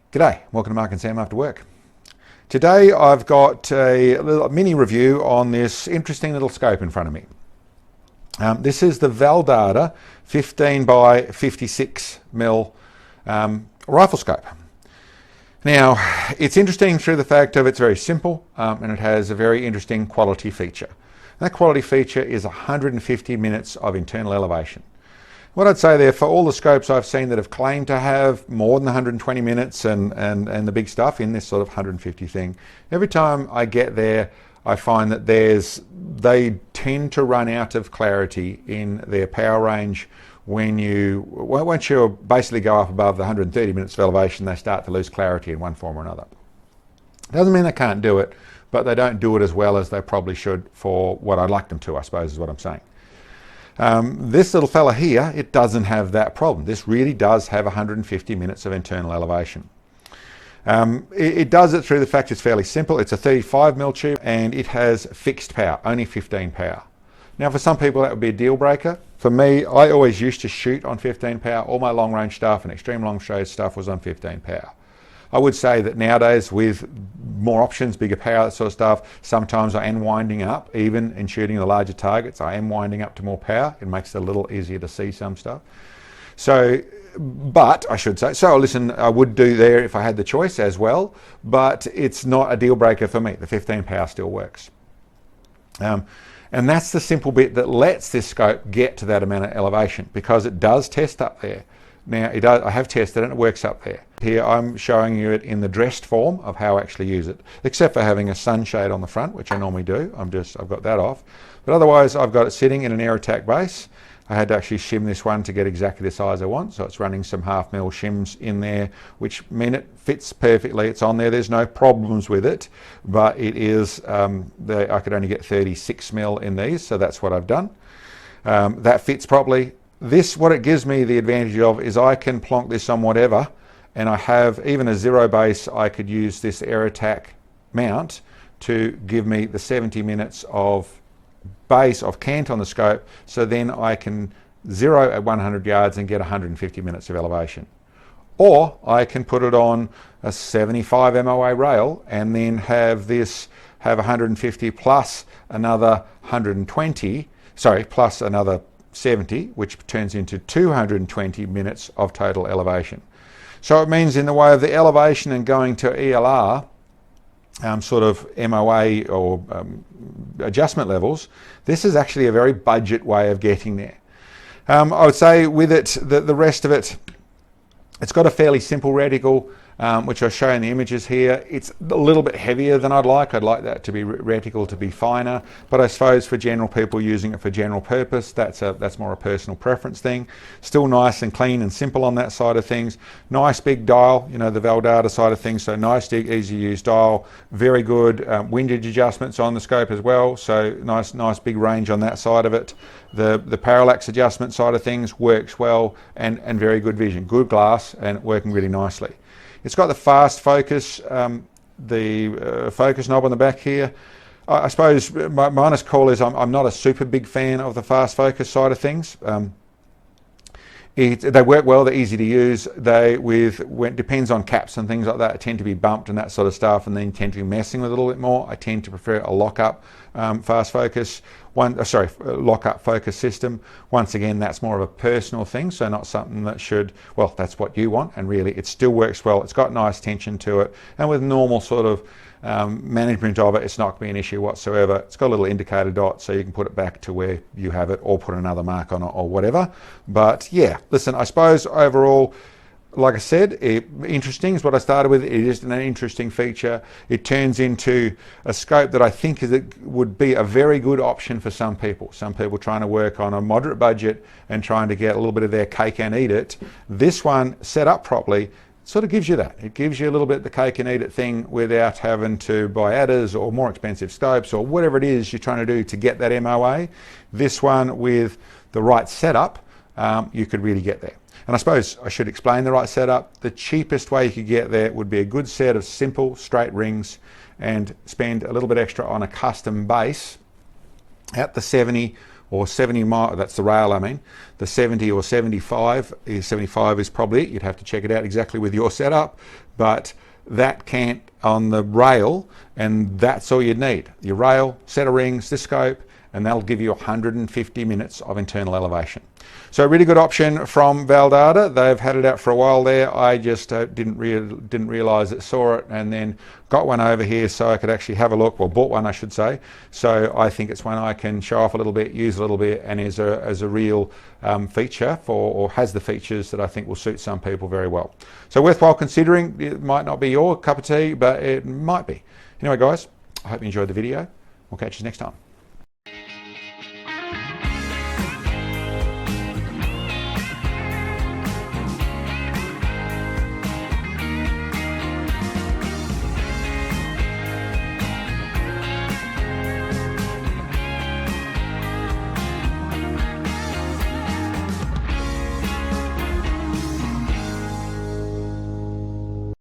G'day, welcome to Mark and Sam After Work. Today I've got a little mini review on this interesting little scope in front of me. This is the VALDADA 15 by 56 mil rifle scope. Now, it's interesting through the fact of it's very simple and it has a very interesting quality feature. That quality feature is 150 minutes of internal elevation. What I'd say there, for all the scopes I've seen that have claimed to have more than 120 minutes and the big stuff in this sort of 150 thing, every time I get there, I find that they tend to run out of clarity in their power range once you basically go up above the 130 minutes of elevation, they start to lose clarity in one form or another. Doesn't mean they can't do it, but they don't do it as well as they probably should for what I'd like them to, I suppose is what I'm saying. This little fella here, it doesn't have that problem. This really does have 150 minutes of internal elevation. It does it through the fact it's fairly simple. It's a 35mm tube and it has fixed power, only 15 power. Now for some people that would be a deal breaker. For me, I always used to shoot on 15 power. All my long range stuff and extreme long range stuff was on 15 power. I would say that nowadays with more options, bigger power, that sort of stuff, sometimes I am winding up, even in shooting the larger targets, I am winding up to more power. It makes it a little easier to see some stuff. So, but I should say, so listen, I would do there if I had the choice as well, but it's not a deal breaker for me. The 15 power still works. And that's the simple bit that lets this scope get to that amount of elevation, because it does test up there. Now, I have tested it and it works up there. Here I'm showing you it in the dressed form of how I actually use it, except for having a sunshade on the front, which I normally do. I've got that off. But otherwise, I've got it sitting in an air attack base. I had to actually shim this one to get exactly the size I want. So it's running some 1/2 mil shims in there, which mean it fits perfectly. It's on there. There's no problems with it, but it is, I could only get 36mm in these. So that's what I've done. That fits properly. This, what it gives me the advantage of is I can plonk this on whatever, and I have even a zero base. I could use this air attack mount to give me the 70 minutes of base of cant on the scope, so then I can zero at 100 yards and get 150 minutes of elevation. Or I can put it on a 75 MOA rail and then have 150 plus another 120, plus another 70, which turns into 220 minutes of total elevation. So it means in the way of the elevation and going to ELR, sort of MOA or adjustment levels, this is actually a very budget way of getting there. I would say with it, the rest of it, it's got a fairly simple reticle, which I'll show in the images here. It's a little bit heavier than I'd like. I'd like that to be reticle to be finer, but I suppose for general people using it for general purpose, that's more a personal preference thing. Still nice and clean and simple on that side of things. Nice big dial, the VALDADA side of things, so nice, easy to use dial. Very good windage adjustments on the scope as well, so nice big range on that side of it. The parallax adjustment side of things works well, and very good vision, good glass, and working really nicely. It's got the fast focus, the focus knob on the back here. I suppose my honest call is I'm not a super big fan of the fast focus side of things. They work well, they're easy to use. When it depends on caps and things like that, tend to be bumped and that sort of stuff, and then tend to be messing with it a little bit more. I tend to prefer a lock-up fast focus, lock-up focus system. Once again, that's more of a personal thing, so not something that should, well, that's what you want, and really it still works well. It's got nice tension to it, and with normal sort of management of it, it's not going to be an issue whatsoever. It's got a little indicator dot, so you can put it back to where you have it, or put another mark on it, or whatever. But yeah, listen, I suppose overall, like I said, interesting is what I started with. It is an interesting feature. It turns into a scope that I think would be a very good option for some people. Some people trying to work on a moderate budget and trying to get a little bit of their cake and eat it. This one, set up properly, sort of gives you that. It gives you a little bit the cake and eat it thing without having to buy adders or more expensive scopes or whatever it is you're trying to do to get that MOA. This one with the right setup, you could really get there. And I suppose I should explain the right setup. The cheapest way you could get there would be a good set of simple straight rings and spend a little bit extra on a custom base at the 70 or 70 mile, that's the rail I mean, the 70 or 75 is probably it. You'd have to check it out exactly with your setup, but that can't on the rail, and that's all you'd need. Your rail, set of rings, this scope, and that'll give you 150 minutes of internal elevation. So a really good option from VALDADA. They've had it out for a while there. I just didn't realise it, saw it, and then got one over here so I could actually have a look. Well, bought one, I should say. So I think it's one I can show off a little bit, use a little bit, and is a real feature or has the features that I think will suit some people very well. So worthwhile considering. It might not be your cup of tea, but it might be. Anyway, guys, I hope you enjoyed the video. We'll catch you next time.